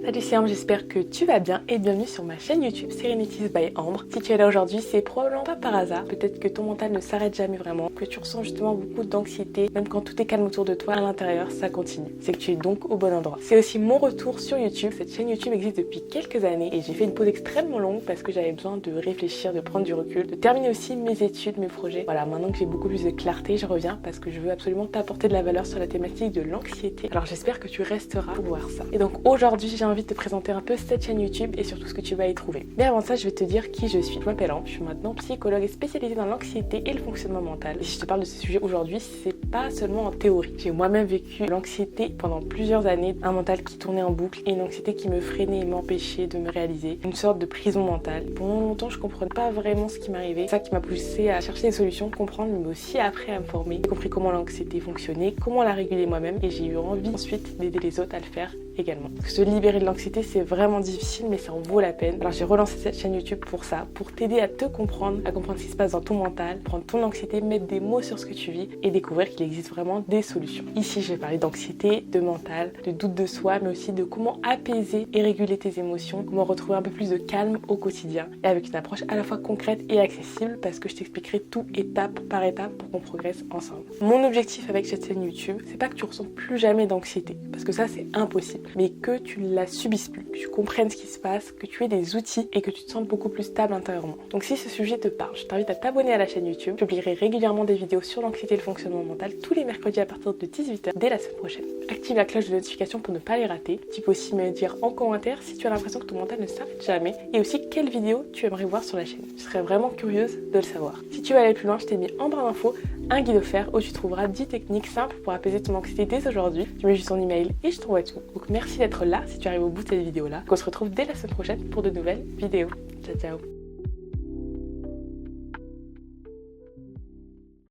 Salut, c'est Ambre, j'espère que tu vas bien et bienvenue sur ma chaîne YouTube Serenities by Ambre. Si tu es là aujourd'hui, c'est probablement pas par hasard. Peut-être que ton mental ne s'arrête jamais vraiment, que tu ressens justement beaucoup d'anxiété, même quand tout est calme autour de toi, à l'intérieur, ça continue. C'est que tu es donc au bon endroit. C'est aussi mon retour sur YouTube. Cette chaîne YouTube existe depuis quelques années et j'ai fait une pause extrêmement longue parce que j'avais besoin de réfléchir, de prendre du recul, de terminer aussi mes études, mes projets. Voilà, maintenant que j'ai beaucoup plus de clarté, je reviens parce que je veux absolument t'apporter de la valeur sur la thématique de l'anxiété. Alors j'espère que tu resteras pour voir ça. Et donc aujourd'hui, j'ai envie de te présenter un peu cette chaîne YouTube et surtout ce que tu vas y trouver. Mais avant ça, je vais te dire qui je suis. Je m'appelle Ambre, je suis maintenant psychologue et spécialisée dans l'anxiété et le fonctionnement mental. Et si je te parle de ce sujet aujourd'hui, c'est pas seulement en théorie. J'ai moi-même vécu l'anxiété pendant plusieurs années, un mental qui tournait en boucle et une anxiété qui me freinait et m'empêchait de me réaliser. Une sorte de prison mentale. Pendant longtemps, je comprenais pas vraiment ce qui m'arrivait. C'est ça qui m'a poussée à chercher des solutions, comprendre, mais aussi après à me former. J'ai compris comment l'anxiété fonctionnait, comment la réguler moi-même et j'ai eu envie ensuite d'aider les autres à le faire également. Se libérer de l'anxiété, c'est vraiment difficile, mais ça en vaut la peine. Alors j'ai relancé cette chaîne YouTube pour ça, pour t'aider à te comprendre, à comprendre ce qui se passe dans ton mental, prendre ton anxiété, mettre des mots sur ce que tu vis et découvrir qu'il existe vraiment des solutions. Ici, je vais parler d'anxiété, de mental, de doute de soi, mais aussi de comment apaiser et réguler tes émotions, comment retrouver un peu plus de calme au quotidien et avec une approche à la fois concrète et accessible parce que je t'expliquerai tout étape par étape pour qu'on progresse ensemble. Mon objectif avec cette chaîne YouTube, c'est pas que tu ressens plus jamais d'anxiété, parce que ça c'est impossible, mais que tu ne la subisses plus, que tu comprennes ce qui se passe, que tu aies des outils et que tu te sentes beaucoup plus stable intérieurement. Donc si ce sujet te parle, je t'invite à t'abonner à la chaîne YouTube. Je publierai régulièrement des vidéos sur l'anxiété et le fonctionnement mental tous les mercredis à partir de 18h dès la semaine prochaine. Active la cloche de notification pour ne pas les rater. Tu peux aussi me dire en commentaire si tu as l'impression que ton mental ne s'arrête jamais et aussi quelle vidéo tu aimerais voir sur la chaîne. Je serais vraiment curieuse de le savoir. Si tu veux aller plus loin, je t'ai mis en barre d'infos un guide offert où tu trouveras 10 techniques simples pour apaiser ton anxiété dès aujourd'hui. Tu mets juste ton email et je t'envoie tout. Donc merci d'être là si tu arrives au bout de cette vidéo là. On se retrouve dès la semaine prochaine pour de nouvelles vidéos. Ciao ciao.